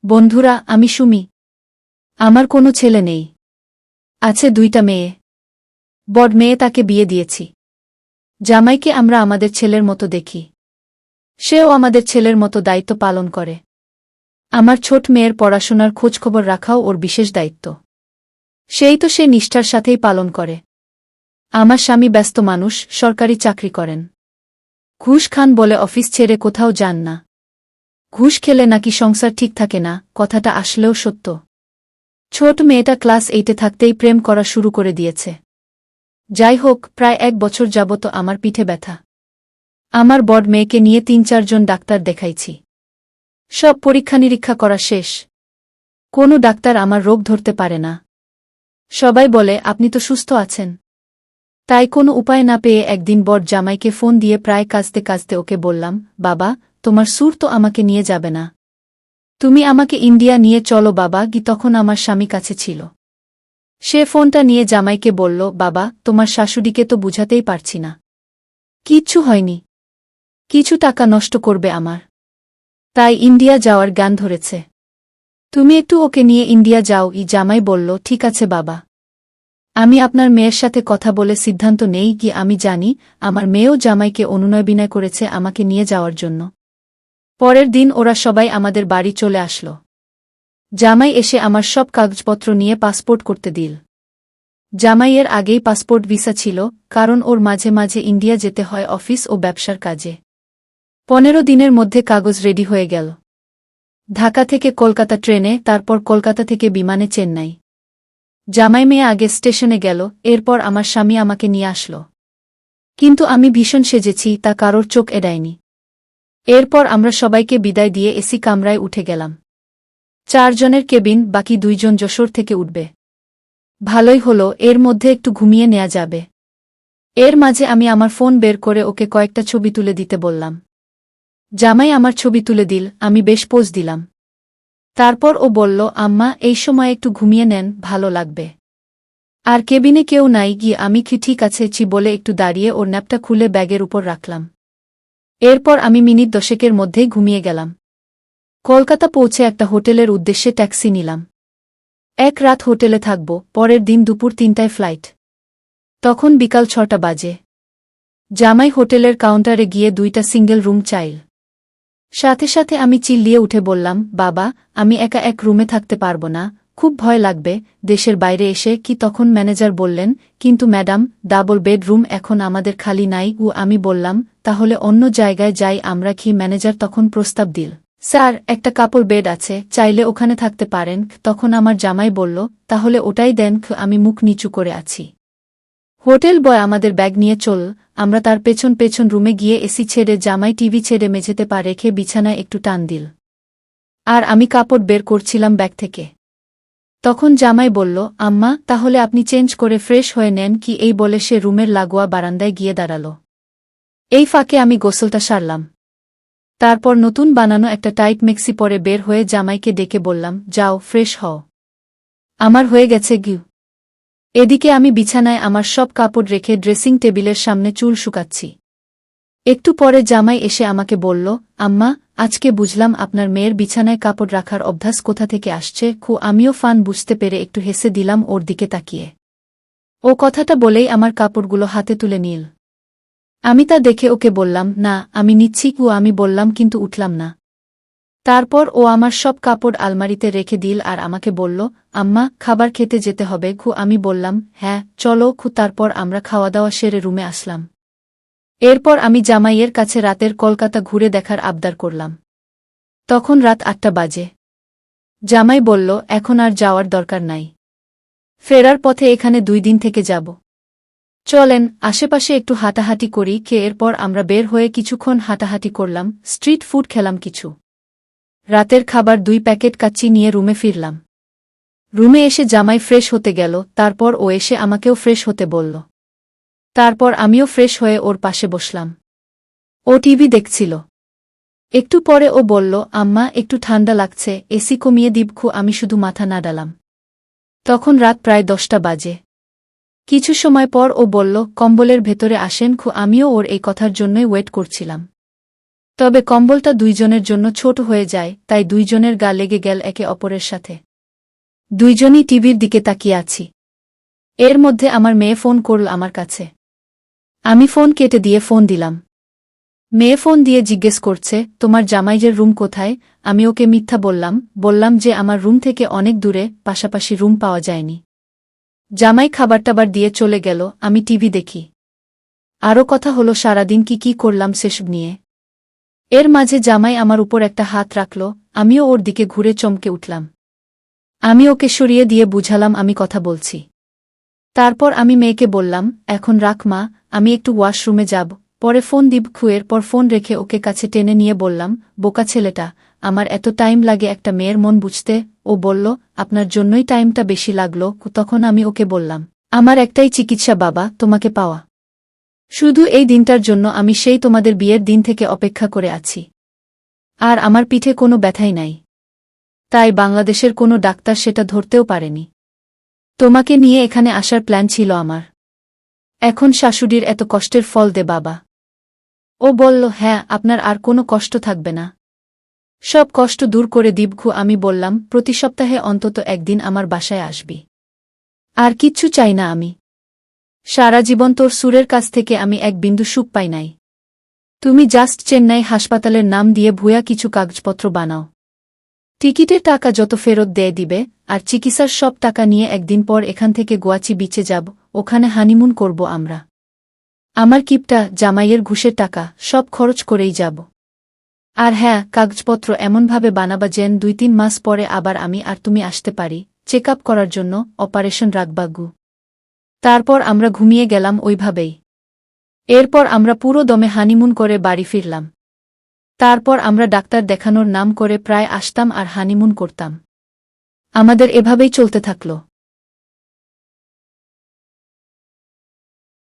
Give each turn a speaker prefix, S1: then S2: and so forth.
S1: বন্ধুরা, আমি সুমি। আমার কোনো ছেলে নেই। আছে 2টা মেয়ে। বড় মেয়ে, তাকে বিয়ে দিয়েছি। জামাইকে আমরা আমাদের ছেলের মতো দেখি। সেও আমাদের ছেলের মতো দায়িত্ব পালন করে। আমার ছোট মেয়ের পড়াশোনার খোঁজখবর রাখাও ওর বিশেষ দায়িত্ব। সেই তো সে নিষ্ঠার সাথেই পালন করে। আমার স্বামী ব্যস্ত মানুষ, সরকারি চাকরি করেন। ঘুষ খান বলে অফিস ছেড়ে কোথাও যান না। ঘুষ খেলে নাকি সংসার ঠিক থাকে না, কথাটা আসলেও সত্য। ছোট মেয়েটা ক্লাস 8-এ থাকতেই প্রেম করা শুরু করে দিয়েছে। যাই হোক, প্রায় 1 বছর যাবত আমার পিঠে ব্যথা। আমার বড় মেয়েকে নিয়ে 3-4 জন ডাক্তার দেখাইছি। সব পরীক্ষা নিরীক্ষা করা শেষ। কোনো ডাক্তার আমার রোগ ধরতে পারে না। সবাই বলে আপনি তো সুস্থ আছেন। তাই কোনো উপায় না পেয়ে একদিন বড় জামাইকে ফোন দিয়ে প্রায় কাঁদতে কাঁদতে ওকে বললাম, বাবা, তোমার সুর তো আমাকে নিয়ে যাবে না। তুমি আমাকে ইন্ডিয়া নিয়ে চলো বাবা। তখন আমার স্বামী কাছে ছিল। সে ফোনটা নিয়ে জামাইকে বলল, বাবা, তোমার শাশুড়িকে তো বুঝাতেই পারছি না। কিচ্ছু হয়নি। কিছু টাকা নষ্ট করবে আমার। তাই ইন্ডিয়া যাওয়ার জ্ঞান ধরেছে। তুমি একটু ওকে নিয়ে ইন্ডিয়া যাও। জামাই বলল, ঠিক আছে বাবা। আমি আপনার মেয়ের সাথে কথা বলে সিদ্ধান্ত নেই। আমি জানি আমার মেয়েও জামাইকে অনুনয় বিনয় করেছে আমাকে নিয়ে যাওয়ার জন্য। পরের দিন ওরা সবাই আমাদের বাড়ি চলে আসলো। জামাই এসে আমার সব কাগজপত্র নিয়ে পাসপোর্ট করতে দিল। জামাইয়ের আগেই পাসপোর্ট ভিসা ছিল, কারণ ওর মাঝে মাঝে ইন্ডিয়া যেতে হয় অফিস ও ব্যবসার কাজে। 15 দিনের মধ্যে কাগজ রেডি হয়ে গেল। ঢাকা থেকে কলকাতা ট্রেনে, তারপর কলকাতা থেকে বিমানে চেন্নাই। জামাই মেয়ে আগে স্টেশনে গেল, এরপর আমার স্বামী আমাকে নিয়ে আসলো। কিন্তু আমি ভীষণ সেজেছি, তা কারোর চোখ এড়ায়নি। এরপর আমরা সবাইকে বিদায় দিয়ে এসি কামরায় উঠে গেলাম। 4 জনের কেবিন, বাকি 2 জন যশোর থেকে উঠবে। ভালোই হলো, এর মধ্যে একটু ঘুমিয়ে নেওয়া যাবে। এর মাঝে আমি আমার ফোন বের করে ওকে কয়েকটা ছবি তুলে দিতে বললাম। জামাই আমার ছবি তুলে দিল, আমি বেশ পোজ দিলাম। তারপর ও বলল, আম্মা, এই সময় একটু ঘুমিয়ে নেন, ভালো লাগবে। আর কেবিনে কেউ নাই। আমি ঠিক আছে বলে একটু দাঁড়িয়ে ওর ন্যাপটা খুলে ব্যাগের উপর রাখলাম। এরপর আমি মিনিট 10-এর মধ্যেই ঘুমিয়ে গেলাম। কলকাতা পৌঁছে একটা হোটেলের উদ্দেশ্যে ট্যাক্সি নিলাম। 1 রাত হোটেলে থাকব, পরের দিন দুপুর 3টায় ফ্লাইট। তখন বিকাল 6টা বাজে। জামাই হোটেলের কাউন্টারে গিয়ে 2টা সিঙ্গেল রুম চাইল। সাথে সাথে আমি চিল্লিয়ে উঠে বললাম, বাবা, আমি একা এক রুমে থাকতে পারব না, খুব ভয় লাগবে দেশের বাইরে এসে। তখন ম্যানেজার বললেন, কিন্তু ম্যাডাম, ডাবল বেডরুম এখন আমাদের খালি নাই। আমি বললাম, তাহলে অন্য জায়গায় যাই আমরা। ম্যানেজার তখন প্রস্তাব দিল, স্যার, একটা কাপল বেড আছে, চাইলে ওখানে থাকতে পারেন। তখন আমার জামাই বলল, তাহলে ওটাই দেন। আমি মুখ নিচু করে আছি। হোটেল বয় আমাদের ব্যাগ নিয়ে চল। আমরা তার পেছন পেছন রুমে গিয়ে এসি ছেড়ে, জামাই টিভি ছেড়ে মেঝেতে পা রেখে বিছানায় একটু টান দিল। আর আমি কাপড় বের করছিলাম ব্যাগ থেকে। তখন জামাই বলল, আম্মা, তাহলে আপনি চেঞ্জ করে ফ্রেশ হয়ে নেন। এই বলে সে রুমের লাগোয়া বারান্দায় গিয়ে দাঁড়াল। এই ফাঁকে আমি গোসলটা সারলাম। তারপর নতুন বানানো একটা টাইট মেক্সি পরে বের হয়ে জামাইকে ডেকে বললাম, যাও, ফ্রেশ হও। আমার হয়ে গেছে। এদিকে আমি বিছানায় আমার সব কাপড় রেখে ড্রেসিং টেবিলের সামনে চুল শুকাচ্ছি। একটু পরে জামাই এসে আমাকে বলল, আম্মা, আজকে বুঝলাম আপনার মেয়ের বিছানায় কাপড় রাখার অভ্যাস কোথা থেকে আসছে। আমিও ফান বুঝতে পেরে একটু হেসে দিলাম ওর দিকে তাকিয়ে। ও কথাটা বলেই আমার কাপড়গুলো হাতে তুলে নিল। আমি তা দেখে ওকে বললাম, না, আমি নিচ্ছি। আমি বললাম, কিন্তু উঠলাম না। তারপর ও আমার সব কাপড় আলমারিতে রেখে দিল আর আমাকে বলল, আম্মা, খাবার খেতে যেতে হবে। আমি বললাম, হ্যাঁ, চলো। তারপর আমরা খাওয়া দাওয়া সেরে রুমে আসলাম। এরপর আমি জামাইয়ের কাছে রাতের কলকাতা ঘুরে দেখার আবদার করলাম। তখন রাত 8টা বাজে। জামাই বলল, এখন আর যাওয়ার দরকার নাই। ফেরার পথে এখানে 2 দিন থেকে যাব। চলেন, আশেপাশে একটু হাঁটাহাঁটি করি। এরপর আমরা বের হয়ে কিছুক্ষণ হাঁটাহাঁটি করলাম, স্ট্রিট ফুড খেলাম কিছু। রাতের খাবার 2 প্যাকেট কাচ্চি নিয়ে রুমে ফিরলাম। রুমে এসে জামাই ফ্রেশ হতে গেল, তারপর ও এসে আমাকেও ফ্রেশ হতে বলল। তারপর আমিও ফ্রেশ হয়ে ওর পাশে বসলাম। ও টিভি দেখছিল। একটু পরে ও বলল, আম্মা, একটু ঠান্ডা লাগছে, এসি কমিয়ে দিব। আমি শুধু মাথা নাড়ালাম। তখন রাত প্রায় 10টা বাজে। কিছু সময় পর ও বলল, কম্বলের ভেতরে আসেন। আমিও ওর এই কথার জন্যই ওয়েট করছিলাম। তবে কম্বলটা দুইজনের জন্য ছোট হয়ে যায়, তাই দুইজনের গা লেগে গেল একে অপরের সাথে। দুইজনই টিভির দিকে তাকিয়ে আছি। এর মধ্যে আমার মেয়ে ফোন করল আমার কাছে। আমি ফোন কেটে দিয়ে ফোন দিলাম। মেয়ে ফোন দিয়ে জিজ্ঞেস করছে, তোমার জামাইয়ের রুম কোথায়? আমি ওকে মিথ্যা বললাম যে আমার রুম থেকে অনেক দূরে, পাশাপাশি রুম পাওয়া যায়নি। জামাই খাবার-টাবার দিয়ে চলে গেল, আমি টিভি দেখি। আরও কথা হলো সারাদিন কি করলাম সেসব নিয়ে। এর মাঝে জামাই আমার উপর একটা হাত রাখল, আমিও ওর দিকে ঘুরে চমকে উঠলাম। আমি ওকে সরিয়ে দিয়ে বুঝালাম আমি কথা বলছি। তারপর আমি মেয়েকে বললাম, এখন রাখ মা, আমি একটু ওয়াশরুমে যাব, পরে ফোন দিব। এরপর ফোন রেখে ওকে কাছে টেনে নিয়ে বললাম, বোকা ছেলেটা, আমার এত টাইম লাগে একটা মেয়ের মন বুঝতে? ও বলল, আপনার জন্যই টাইমটা বেশি লাগলো। তখন আমি ওকে বললাম, আমার একটাই চিকিৎসা বাবা, তোমাকে পাওয়া। শুধু এই দিনটার জন্য আমি সেই তোমাদের বিয়ের দিন থেকে অপেক্ষা করে আছি। আর আমার পিঠে কোনো ব্যথাই নাই। তাই বাংলাদেশের কোনো ডাক্তার সেটা ধরতেও পারেনি। তোমাকে নিয়ে এখানে আসার প্ল্যান ছিল আমার। এখন শাশুড়ির এত কষ্টের ফল দে বাবা। ও বলল, হ্যাঁ, আপনার আর কোনো কষ্ট থাকবে না। সব কষ্ট দূর করে দিব। আমি বললাম, প্রতি সপ্তাহে অন্তত একদিন আমার বাসায় আসবি। আর কিচ্ছু চাই না আমি। সারা জীবন তোর সুরের কাছ থেকে আমি এক বিন্দু সুখ পাই নাই। তুমি জাস্ট চেন্নাই হাসপাতালের নাম দিয়ে ভুয়া কিছু কাগজপত্র বানাও। টিকিটের টাকা যত ফেরত দিয়ে দিবে, আর চিকিৎসার সব টাকা নিয়ে একদিন পর এখান থেকে গোয়াচি বিচে যাব, ওখানে হানিমুন করব আমরা। আমার কিপটা, জামাইয়ের ঘুষের টাকা, সব খরচ করেই যাব। আর হ্যাঁ, কাগজপত্র এমনভাবে বানাবা যেন 2-3 মাস পরে আবার আমি আর তুমি আসতে পারি চেক আপ করার জন্য, অপারেশন রাখবাগু। তারপর আমরা ঘুমিয়ে গেলাম ওইভাবেই। এরপর আমরা পুরো দমে হানিমুন করে বাড়ি ফিরলাম। তারপর আমরা ডাক্তার দেখানোর নাম করে প্রায় আসতাম আর হানিমুন করতাম। আমাদের এভাবেই চলতে থাকল।